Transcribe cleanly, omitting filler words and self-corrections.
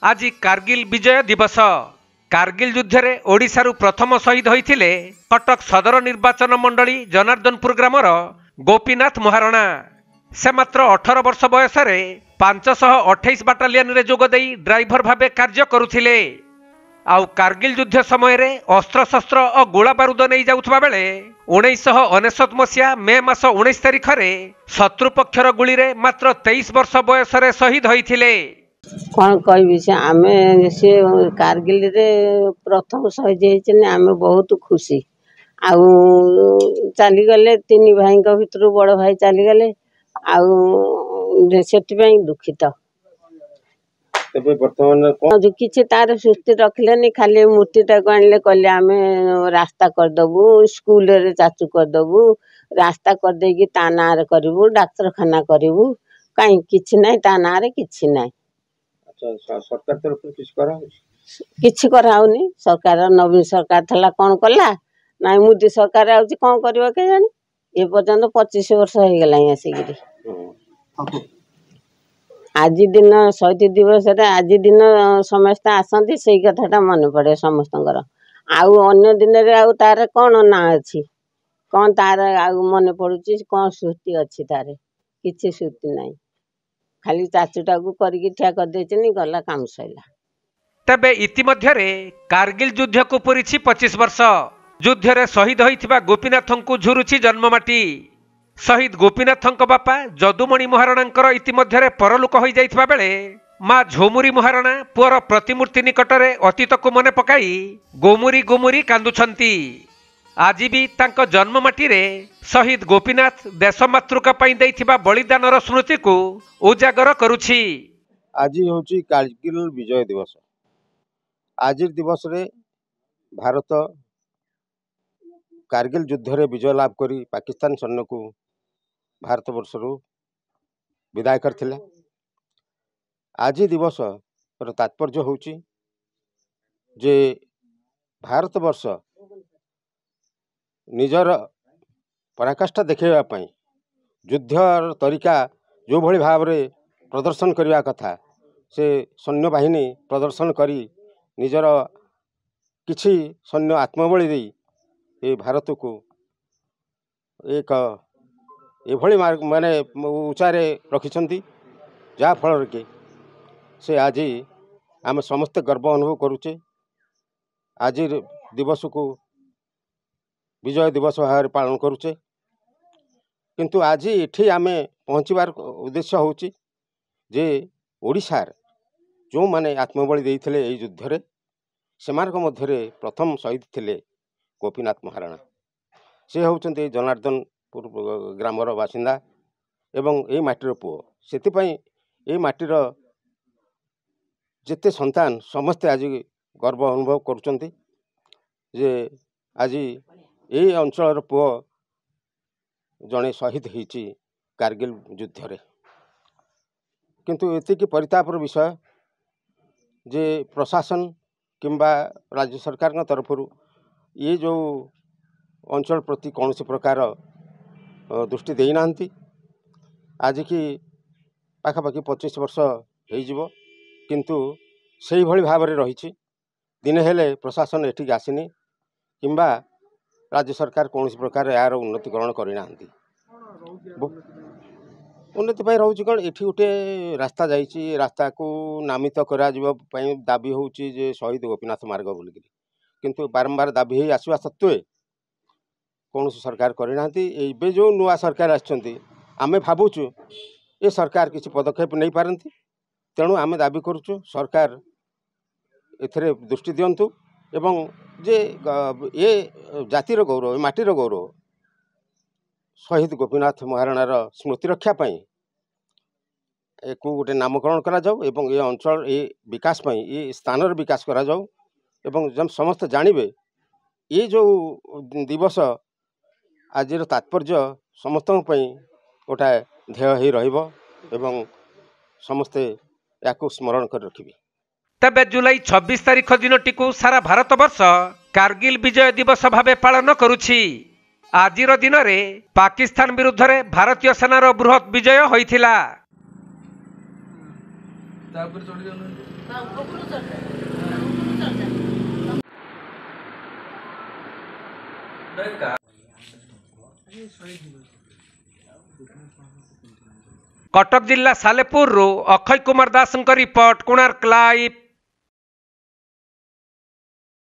आज कारगिल विजय दिवस। कारगिल युद्ध रे ओडिशारु प्रथम शहीद होइथिले कटक सदर निर्वाचन मंडली जनार्दनपुर ग्रामर गोपीनाथ महारणा। से मात्र 18 वर्ष बयस 528 बाटालियन रे जोग देई ड्राइवर भाबे कार्य करुथिले। आउ कारगिल युद्ध समय रे अस्त्र शस्त्र और गोला बारूद नहीं जाउथबा बेले 1999 मसीहा मे मास 19 तारिख रे शत्रु पक्षर गुली रे मात्र 23 वर्ष बयस रे शहीद होइथिले। कौन कहबी से आमे से कारगिल रे प्रथम शहीद होइछने आमे बहुत खुशी। आउ चली गले तीन भाई भितर बड़ भाई चली गले आउ सेठी दुखित। तबे वर्तमान किछि तार सुस्ति रखलेनी खाली मूर्तिटा को आनले कहले आमे रास्ता कर दबु स्कूल रे चाचू कर दबु रास्ता कर देगी ता ना रे करबु डाक्तरखाना करबु काई किछि नै ता ना रे किछि नै। अच्छा सरकार तरफ किछ करा किछि कराउनी सरकार नवीन सरकार थला कोन कला नाइ मोदी सरकार आउची कोन करबो के जानी ए पर्यंत 25 वर्ष हो गेला आसीगिरी। आज दिन शहीद दिवस रे आज दिन समस्त आसंती सेई कथाटा मन पड़े समस्तंकर। आउ अन्य दिन रे आउ तार कोन ना अछि कोन तार आउ मन पडुची कोन सुस्ति अछि तारे किछि सुस्ति नै खाली चाचूटा को करके ठिया कर देचनी गला काम सैला। तबे इतिमध्ये रे कारगिल युद्ध को पुरीछि 25 वर्ष। युद्ध रे शहीद होइथिबा गोपीनाथंकु झुरुछि जन्ममाटी। शहीद गोपीनाथंक बापा जदुमणि महाराणांकर इतिमध्ये रे परलोक होई जाइथिबा बेले मां झोमुरी महाराणा पुअर प्रतिमूर्ति निकटरे अतीत को मने पकाई गोमुरी गोमुरी कांदुछंती। आज भी तांको जन्ममाटी रे शहीद गोपीनाथ देशमातृका पई दैथिबा बलिदानर स्मृति को उजागर करुछि। आज होची कारगिल विजय दिवस। आज दिवस रे भारत कारगिल युद्ध रे विजय लाभ करी पाकिस्तान सैन्य को भारत वर्षरु विदाय करथिले। आज दिवस पर तात्पर्य होची जे भारत वर्ष निजर पराकाष्ठा देखैबा पई युद्धर तरीका जो भली भाव रे प्रदर्शन करबा कथा से सैन्य बाहिनी प्रदर्शन करी निजर किछि सैन्य आत्मबली दे ए भारत को एक एभली माने उचारे रखिछंती जा फल के से आज आम समस्त गर्व अनुभव करुचे। आज दिवस को विजय दिवस भाव पालन करुचे किंतु आज एठी आमे पहुँचबार उद्देश्य होची जे ओडिशार जो माने आत्मबली देइथिले ए युद्ध रे सेमानक मध्यरे प्रथम शहीद थिले गोपीनाथ महाराणा। से होउचंती जनार्दनपुर ग्रामर बासिंदा एवं ए माटीर पुओ। सेतिपई ए माटीर जेते संतान समस्ते आज गर्व अनुभव करुचंती जे आज ए अंचलर पुओ जने शहीद होइची कारगिल युद्ध रे। किंतु एतिकी परितापर विषय जे प्रशासन किंबा राज्य सरकार तरफ ये जो अंचल प्रति कौन से प्रकार दृष्टि देना आज की पाखापाखि 25 वर्ष हो किंतु से भली भाव में रही दिने हेले प्रशासन एठिक आसीनी किंबा राज्य सरकार कौन से प्रकार यार उन्नतिकरण करना उन्नति रोचे कौन ये गोटे रास्ता जाइए रास्ता को नामित करा दाबी होची जे शहीद गोपीनाथ मार्ग बोलिक किंतु बारंबार दाबी हो आसवा सत्वे कौन सरकार करना जो नुआ सरकार आमे भावुचु ये सरकार किसी पदक्षेप नहीं पारती तेणु आमे दाबी करुचु सरकार एथरे दृष्टि दियंतु एवं जे ये जातिर गौरव माटीर गौरव शहीद गोपीनाथ महाराणार स्मृति रक्षा पाई एक गोटे नामकरण करा जाऊ एवं ये अंचल ये विकास पाई ये स्थानर विकास करा जाऊ एवं जब समस्त जानिबे ये जो दिवस आज तात्पर्य समस्त गोटा ध्येय ही रहिबो एवं समस्ते याकू स्मरण कर रखिबे। तबे जुलाई 26 तारिख दिनटी को सारा भारत वर्ष कारगिल विजय दिवस भावे पालन करुछि। आजिर दिन रे पाकिस्तान विरुद्ध रे भारतीय सेनार बृहत विजय होइथिला। कटक जिला सालेपुर अक्षय कुमार दास रिपोर्ट कोणार्क लाइव।